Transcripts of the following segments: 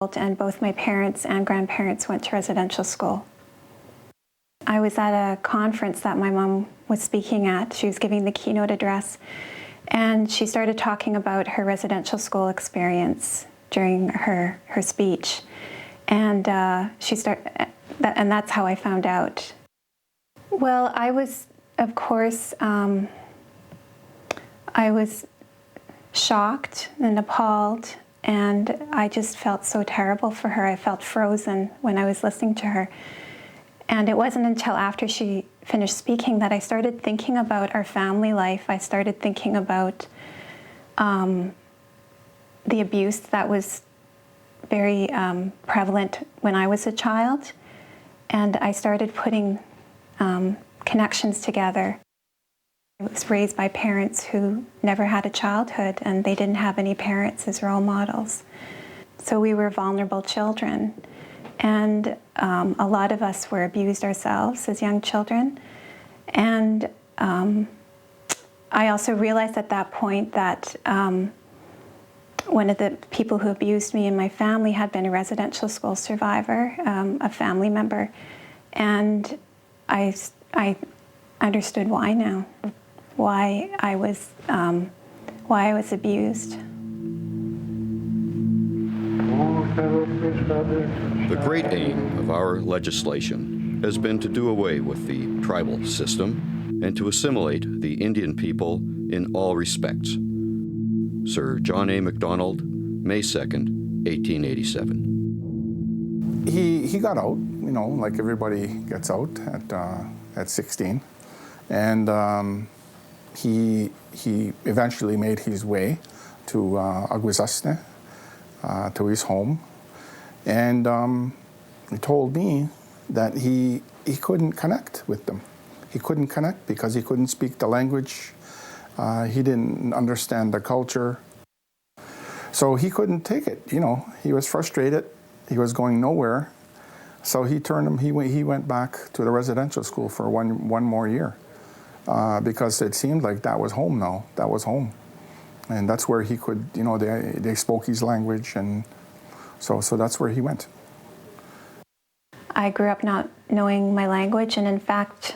and both my parents and grandparents went to residential school. I was at a conference that my mom was speaking at. She was giving the keynote address, and she started talking about her residential school experience during her speech. And and that's how I found out. Well, I was, of course, I was shocked and appalled, and I just felt so terrible for her. I felt frozen when I was listening to her. And it wasn't until after she finished speaking that I started thinking about our family life. I started thinking about the abuse that was very prevalent when I was a child. And I started putting connections together. I was raised by parents who never had a childhood, and they didn't have any parents as role models. So we were vulnerable children. And a lot of us were abused ourselves as young children. And I also realized at that point that one of the people who abused me in my family had been a residential school survivor, a family member. And I understood why now, why I was abused. The great aim of our legislation has been to do away with the tribal system and to assimilate the Indian people in all respects. Sir John A. Macdonald, May 2nd, 1887. He got out, you know, like everybody gets out at 16. And he eventually made his way to Aguizasne, to his home. And he told me that he couldn't connect with them. He couldn't connect because he couldn't speak the language. He didn't understand the culture. So he couldn't take it, you know. He was frustrated. He was going nowhere. So he went back to the residential school for one more year because it seemed like that was home now. That was home. And that's where he could, you know, they spoke his language, and so that's where he went. I grew up not knowing my language, and in fact,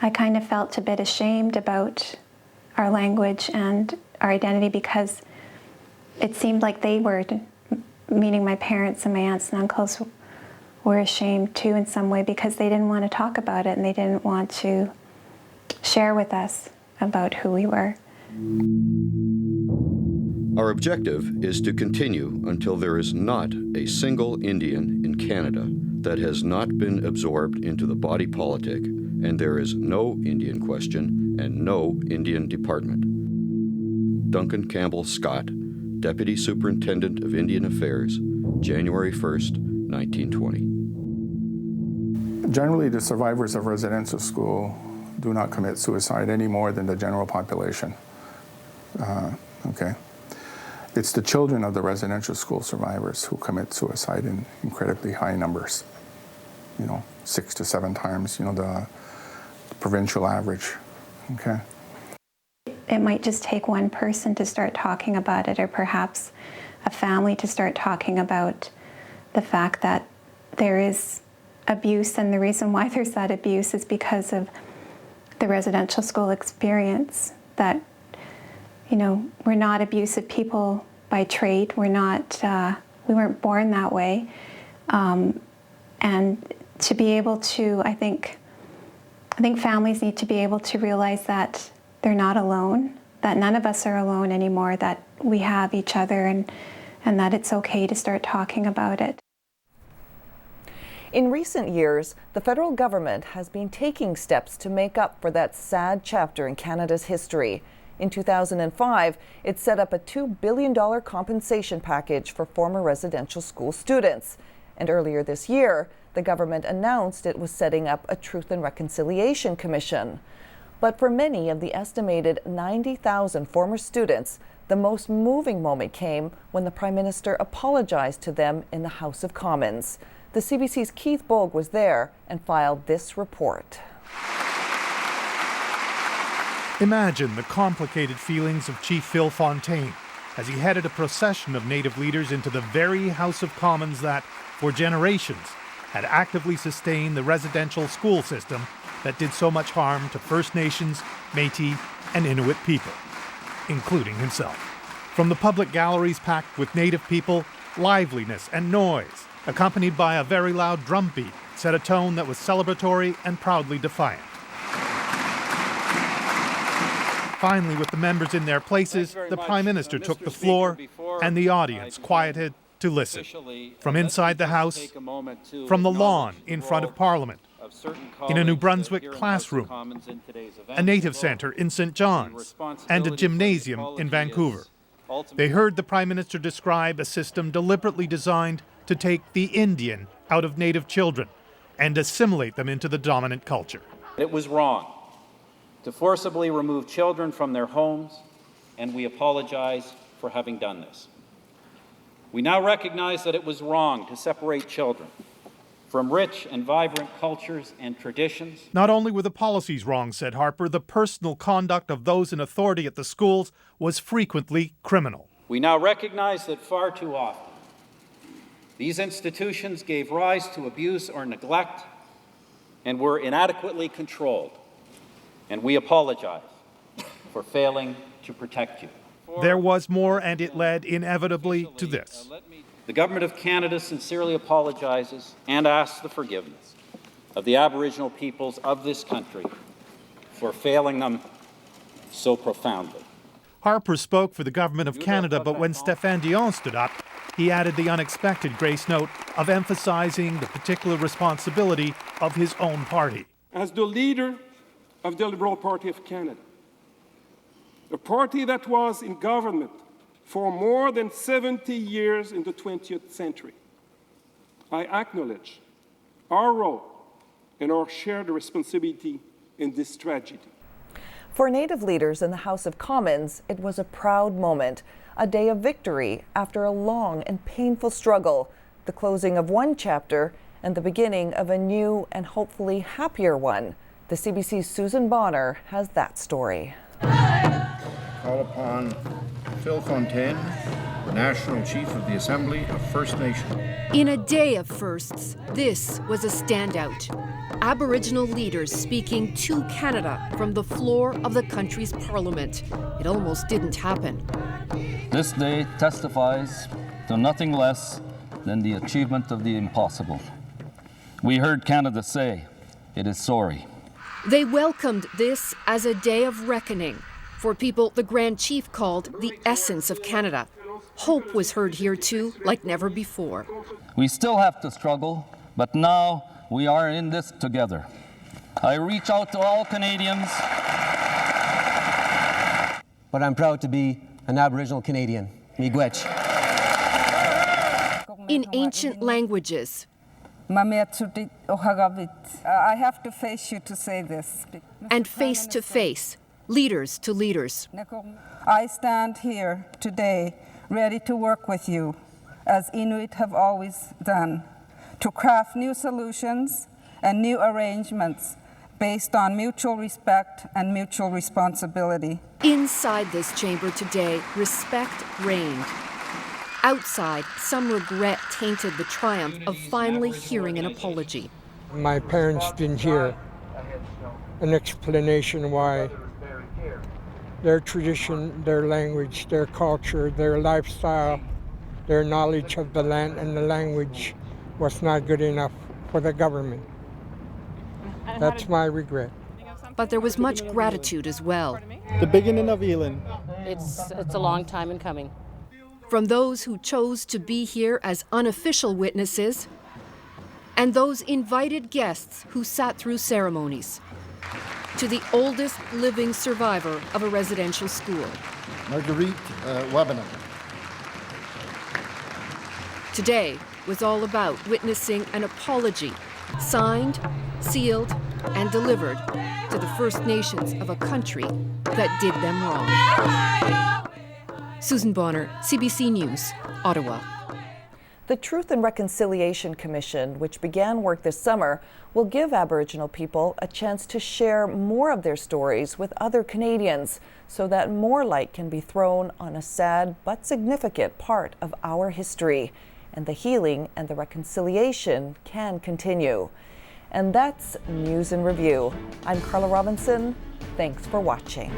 I kind of felt a bit ashamed about our language and our identity because it seemed like they were, meaning my parents and my aunts and uncles, were ashamed too in some way because they didn't want to talk about it and they didn't want to share with us about who we were. Our objective is to continue until there is not a single Indian in Canada that has not been absorbed into the body politic, and there is no Indian question and no Indian department. Duncan Campbell Scott, Deputy Superintendent of Indian Affairs, January 1st, 1920. Generally, the survivors of residential school do not commit suicide any more than the general population. Okay. It's the children of the residential school survivors who commit suicide in incredibly high numbers. You know, 6 to 7 times, you know, the provincial average. Okay. It might just take one person to start talking about it, or perhaps a family to start talking about the fact that there is abuse, and the reason why there's that abuse is because of the residential school experience. That, you know, we're not abusive people by trait. We're not, we weren't born that way. And to be able to, I think families need to be able to realize that they're not alone, that none of us are alone anymore, that we have each other, and that it's okay to start talking about it. In recent years, the federal government has been taking steps to make up for that sad chapter in Canada's history. In 2005, it set up a $2 billion compensation package for former residential school students. And earlier this year, the government announced it was setting up a Truth and Reconciliation Commission. But for many of the estimated 90,000 former students, the most moving moment came when the Prime Minister apologized to them in the House of Commons. The CBC's Keith Bogue was there and filed this report. Imagine the complicated feelings of Chief Phil Fontaine as he headed a procession of Native leaders into the very House of Commons that, for generations, had actively sustained the residential school system that did so much harm to First Nations, Métis, and Inuit people, including himself. From the public galleries packed with Native people, liveliness and noise, accompanied by a very loud drum beat, set a tone that was celebratory and proudly defiant. Finally, with the members in their places, the Prime Minister took the floor and the audience quieted to listen. From inside the House, from the lawn in front of Parliament, in a New Brunswick classroom, a Native Centre in St. John's, and a gymnasium in Vancouver. They heard the Prime Minister describe a system deliberately designed to take the Indian out of Native children and assimilate them into the dominant culture. It was wrong to forcibly remove children from their homes, and we apologize for having done this. We now recognize that it was wrong to separate children from rich and vibrant cultures and traditions. Not only were the policies wrong, said Harper, the personal conduct of those in authority at the schools was frequently criminal. We now recognize that far too often these institutions gave rise to abuse or neglect and were inadequately controlled. And we apologize for failing to protect you. There was more, and it led inevitably to this. The Government of Canada sincerely apologizes and asks the forgiveness of the Aboriginal peoples of this country for failing them so profoundly. Harper spoke for the Government of Canada, but when Stéphane Dion stood up, he added the unexpected grace note of emphasizing the particular responsibility of his own party. As the leader of the Liberal Party of Canada, a party that was in government for more than 70 years in the 20th century, I acknowledge our role and our shared responsibility in this tragedy. For Native leaders in the House of Commons, it was a proud moment, a day of victory after a long and painful struggle, the closing of one chapter and the beginning of a new and hopefully happier one. The CBC's Susan Bonner has that story. Call upon Phil Fontaine, the National Chief of the Assembly of First Nations. In a day of firsts, this was a standout. Aboriginal leaders speaking to Canada from the floor of the country's parliament. It almost didn't happen. This day testifies to nothing less than the achievement of the impossible. We heard Canada say it is sorry. They welcomed this as a day of reckoning for people the Grand Chief called the essence of Canada. Hope was heard here too, like never before. We still have to struggle, but now we are in this together. I reach out to all Canadians. But I'm proud to be an Aboriginal Canadian, Miigwech. In ancient languages. I have to face you to say this. And face to face, leaders to leaders. I stand here today ready to work with you, as Inuit have always done, to craft new solutions and new arrangements based on mutual respect and mutual responsibility. Inside this chamber today, respect reigned. Outside, some regret tainted the triumph of finally hearing an apology. My parents didn't hear an explanation why their tradition, their language, their culture, their lifestyle, their knowledge of the land and the language was not good enough for the government. That's my regret. But there was much gratitude as well. The beginning of healing. It's a long time in coming. From those who chose to be here as unofficial witnesses, and those invited guests who sat through ceremonies, to the oldest living survivor of a residential school. Marguerite Wabanam. Today was all about witnessing an apology, signed, sealed, and delivered to the First Nations of a country that did them wrong. Susan Bonner, CBC News, Ottawa. The Truth and Reconciliation Commission, which began work this summer, will give Aboriginal people a chance to share more of their stories with other Canadians so that more light can be thrown on a sad but significant part of our history, and the healing and the reconciliation can continue. And that's News in Review. I'm Carla Robinson. Thanks for watching.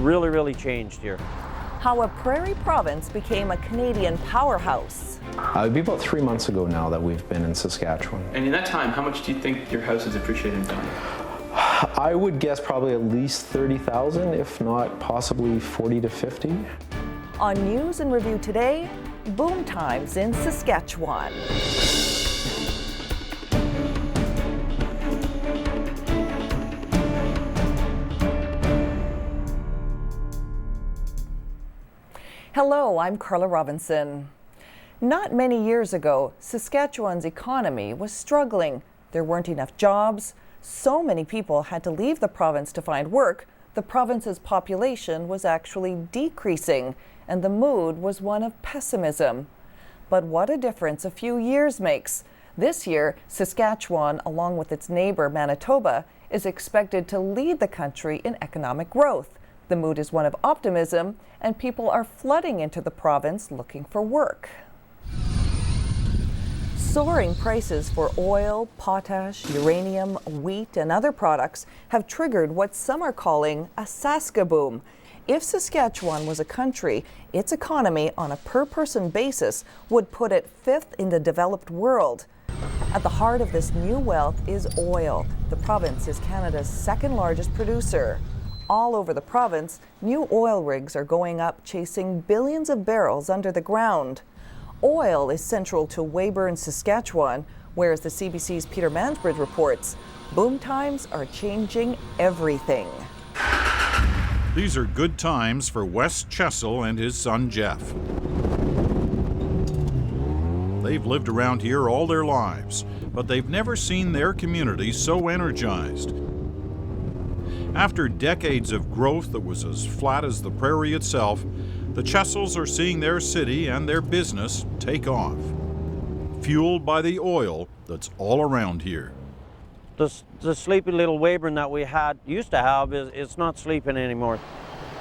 Really changed here. How a prairie province became a Canadian powerhouse. It'd be about 3 months ago now that we've been in Saskatchewan. And in that time, how much do you think your house has appreciated in value? I would guess probably at least 30,000, if not possibly 40 to 50. On News and Review today, boom times in Saskatchewan. Hello, I'm Carla Robinson. Not many years ago, Saskatchewan's economy was struggling. There weren't enough jobs. So many people had to leave the province to find work. The province's population was actually decreasing, and the mood was one of pessimism. But what a difference a few years makes. This year, Saskatchewan, along with its neighbor Manitoba, is expected to lead the country in economic growth. The mood is one of optimism, and people are flooding into the province looking for work. Soaring prices for oil, potash, uranium, wheat, and other products have triggered what some are calling a Saskaboom. If Saskatchewan was a country, its economy on a per-person basis would put it 5th in the developed world. At the heart of this new wealth is oil. The province is Canada's second largest producer. All over the province, new oil rigs are going up, chasing billions of barrels under the ground. Oil is central to Weyburn, Saskatchewan, where, as the CBC's Peter Mansbridge reports, boom times are changing everything. These are good times for Wes Chessel and his son Jeff. They've lived around here all their lives, but they've never seen their community so energized. After decades of growth that was as flat as the prairie itself, the Chessels are seeing their city and their business take off, fueled by the oil that's all around here. The sleepy little Weyburn that we used to have it's not sleeping anymore.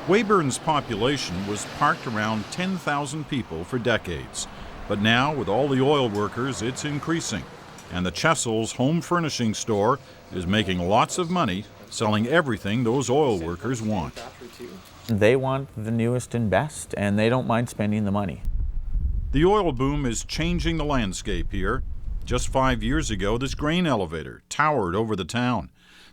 Weyburn's population was parked around 10,000 people for decades, but now with all the oil workers it's increasing, and the Chessels' home furnishing store is making lots of money selling everything those oil workers want. They want the newest and best, and they don't mind spending the money. The oil boom is changing the landscape here. Just 5 years ago, this grain elevator towered over the town.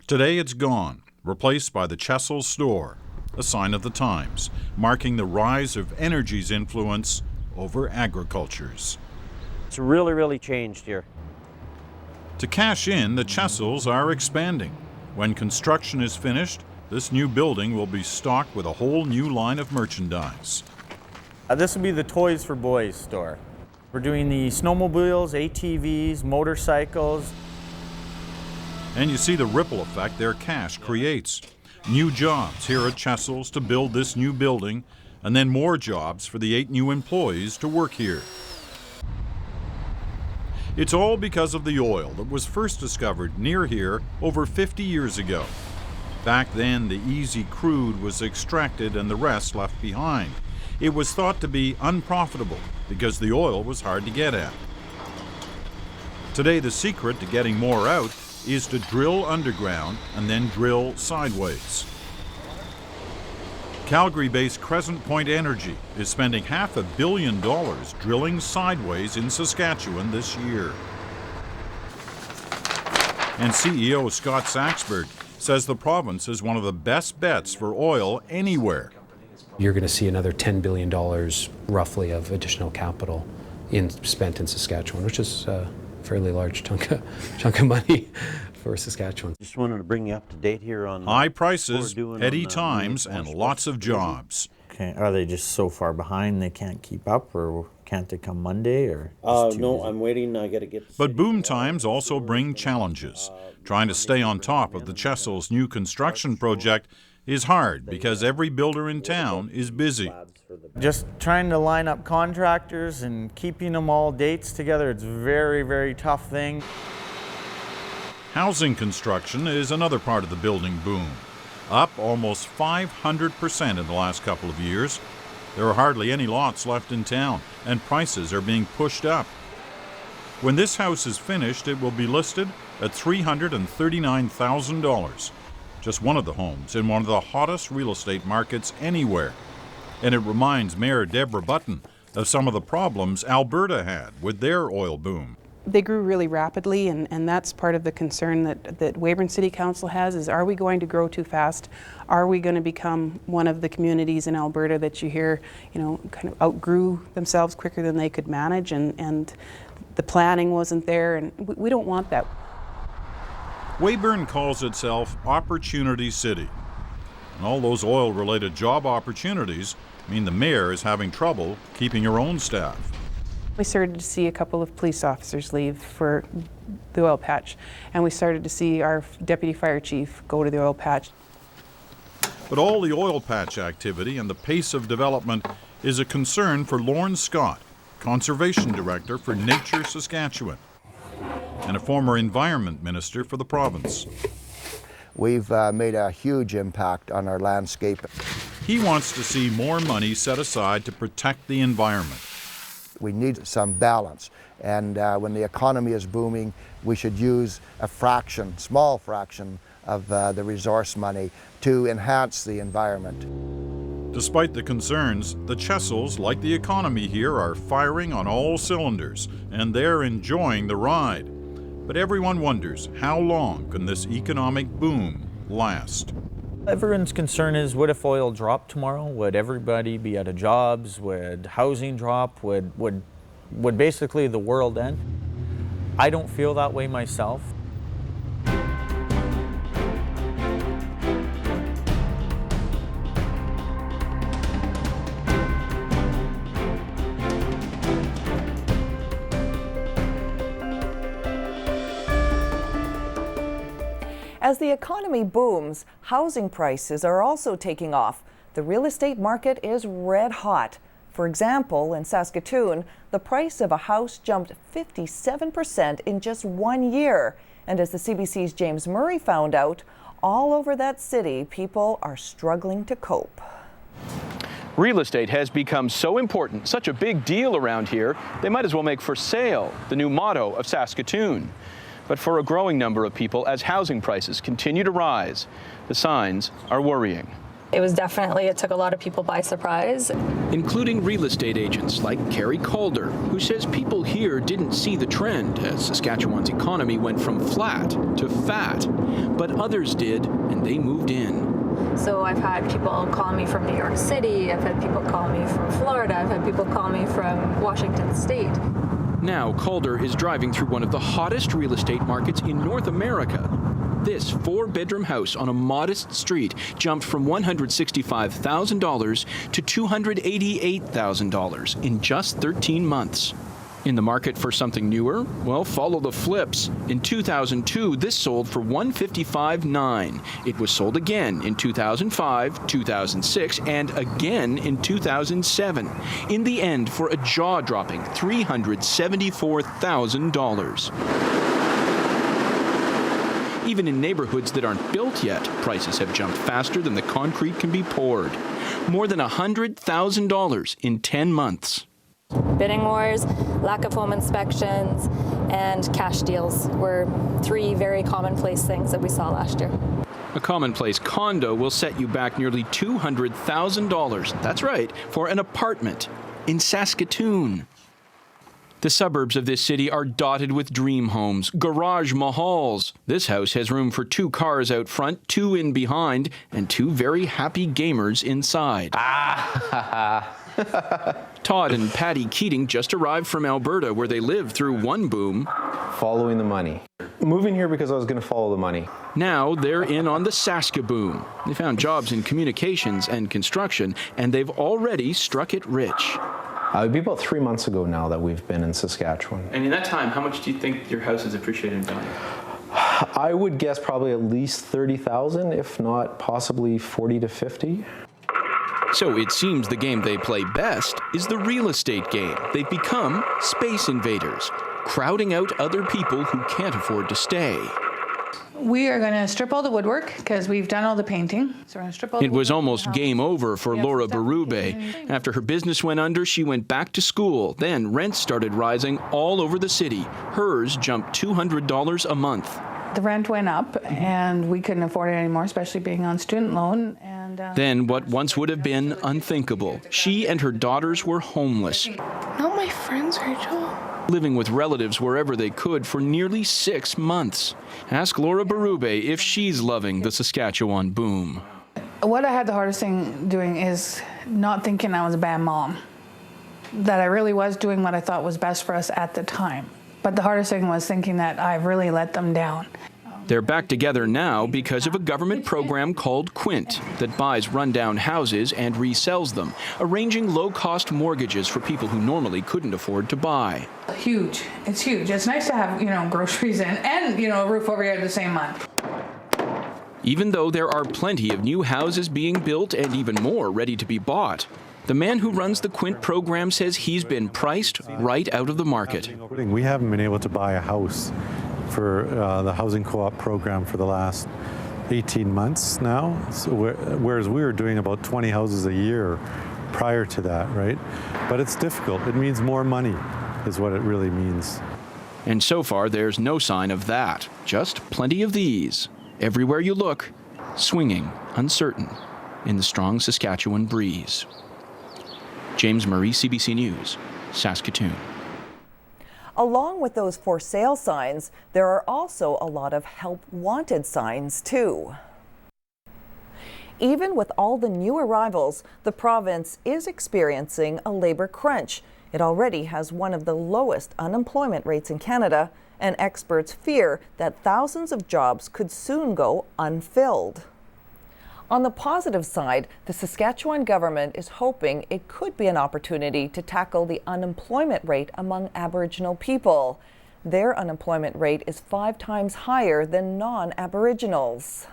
Today it's gone, replaced by the Chessels store, a sign of the times, marking the rise of energy's influence over agriculture's. It's really changed here. To cash in, the Chessels are expanding. When construction is finished, this new building will be stocked with a whole new line of merchandise. This will be the Toys for Boys store. We're doing the snowmobiles, ATVs, motorcycles. And you see the ripple effect their cash creates. New jobs here at Chessels to build this new building, and then more jobs for the 8 new employees to work here. It's all because of the oil that was first discovered near here over 50 years ago. Back then, the easy crude was extracted and the rest left behind. It was thought to be unprofitable because the oil was hard to get at. Today, the secret to getting more out is to drill underground and then drill sideways. Calgary-based Crescent Point Energy is spending $500 million drilling sideways in Saskatchewan this year. And CEO Scott Saxberg says the province is one of the best bets for oil anywhere. You're going to see another $10 billion roughly of additional capital spent in Saskatchewan, which is a fairly large chunk of money for Saskatchewan. Just wanted to bring you up to date here on high prices, heady times, and lots of jobs. Okay, are they just so far behind they can't keep up, or can't they come Monday? Or no, I'm waiting. I got to get. But boom times also bring challenges. Trying to stay on top of the Chessel's new construction project is hard because every builder in town is busy. Just trying to line up contractors and keeping them all dates together, it's a very, very tough thing. Housing construction is another part of the building boom, up almost 500% in the last couple of years. There are hardly any lots left in town, and prices are being pushed up. When this house is finished, it will be listed at $339,000. Just one of the homes in one of the hottest real estate markets anywhere. And it reminds Mayor Deborah Button of some of the problems Alberta had with their oil boom. They grew really rapidly, and that's part of the concern that Weyburn City Council has, is are we going to grow too fast? Are we going to become one of the communities in Alberta that you hear, kind of outgrew themselves quicker than they could manage, and the planning wasn't there, and we don't want that. Weyburn calls itself Opportunity City. And all those oil-related job opportunities mean the mayor is having trouble keeping her own staff. We started to see a couple of police officers leave for the oil patch, and we started to see our deputy fire chief go to the oil patch. But all the oil patch activity and the pace of development is a concern for Lorne Scott, Conservation Director for Nature Saskatchewan, and a former Environment Minister for the province. We've made a huge impact on our landscape. He wants to see more money set aside to protect the environment. We need some balance, and when the economy is booming, we should use a fraction, small fraction of the resource money to enhance the environment. Despite the concerns, the Chessels, like the economy here, are firing on all cylinders, and they're enjoying the ride. But everyone wonders, how long can this economic boom last? Everyone's concern is, what if oil dropped tomorrow? Would everybody be out of jobs? Would housing drop? Would basically the world end? I don't feel that way myself. As the economy booms, housing prices are also taking off. The real estate market is red hot. For example, in Saskatoon, the price of a house jumped 57% in just 1 year. And as the CBC's James Murray found out, all over that city, people are struggling to cope. Real estate has become so important, such a big deal around here, they might as well make for sale the new motto of Saskatoon. But for a growing number of people, as housing prices continue to rise, the signs are worrying. It took a lot of people by surprise. Including real estate agents like Carrie Calder, who says people here didn't see the trend as Saskatchewan's economy went from flat to fat. But others did, and they moved in. So I've had people call me from New York City, I've had people call me from Florida, I've had people call me from Washington State. Now, Calder is driving through one of the hottest real estate markets in North America. This four-bedroom house on a modest street jumped from $165,000 to $288,000 in just 13 months. In the market for something newer? Well, follow the flips. In 2002, this sold for $155,900. It was sold again in 2005, 2006, and again in 2007. In the end, for a jaw-dropping $374,000. Even in neighborhoods that aren't built yet, prices have jumped faster than the concrete can be poured. More than $100,000 in 10 months. Bidding wars, lack of home inspections, and cash deals were three very commonplace things that we saw last year. A commonplace condo will set you back nearly $200,000. That's right, for an apartment in Saskatoon. The suburbs of this city are dotted with dream homes, garage mahals. This house has room for 2 cars out front, 2 in behind, and 2 very happy gamers inside. Todd and Patty Keating just arrived from Alberta, where they lived through one boom. Following the money. Moving here because I was going to follow the money. Now they're in on the Saska boom. They found jobs in communications and construction, and they've already struck it rich. It would be about 3 months ago now that we've been in Saskatchewan. And in that time, how much do you think your house has appreciated in value? I would guess probably at least 30,000, if not possibly 40 to 50. So it seems the game they play best is the real estate game. They've become space invaders, crowding out other people who can't afford to stay. We are going to strip all the woodwork because we've done all the painting. So we're going to strip all the It was woodwork almost game over for Laura Berube. After her business went under, she went back to school. Then rents started rising all over the city. Hers jumped $200 a month. The rent went up and we couldn't afford it anymore, especially being on student loan. And then what once would have been unthinkable. She and her daughters were homeless. Not my friends, Rachel. Living with relatives wherever they could for nearly 6 months. Ask Laura Berube if she's loving the Saskatchewan boom. What I had the hardest thing doing is not thinking I was a bad mom. That I really was doing what I thought was best for us at the time. But the hardest thing was thinking that I really let them down. They're back together now because of a government program called Quint that buys rundown houses and resells them, arranging low-cost mortgages for people who normally couldn't afford to buy. Huge. It's huge. It's nice to have, groceries in and, a roof over your head the same month. Even though there are plenty of new houses being built and even more ready to be bought, the man who runs the Quint program says he's been priced right out of the market. We haven't been able to buy a house for the housing co-op program for the last 18 months now, so whereas we were doing about 20 houses a year prior to that, right? But it's difficult. It means more money is what it really means. And so far, there's no sign of that. Just plenty of these. Everywhere you look, swinging, uncertain, in the strong Saskatchewan breeze. James Murray, CBC News, Saskatoon. Along with those for sale signs, there are also a lot of help wanted signs too. Even with all the new arrivals, the province is experiencing a labor crunch. It already has one of the lowest unemployment rates in Canada, and experts fear that thousands of jobs could soon go unfilled. On the positive side, the Saskatchewan government is hoping it could be an opportunity to tackle the unemployment rate among Aboriginal people. Their unemployment rate is 5 times higher than non-Aboriginals.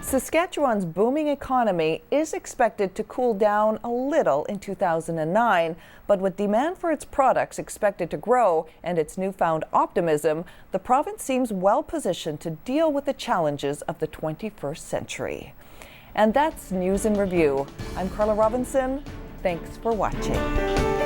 Saskatchewan's booming economy is expected to cool down a little in 2009, but with demand for its products expected to grow and its newfound optimism, the province seems well positioned to deal with the challenges of the 21st century. And that's News in Review. I'm Carla Robinson. Thanks for watching.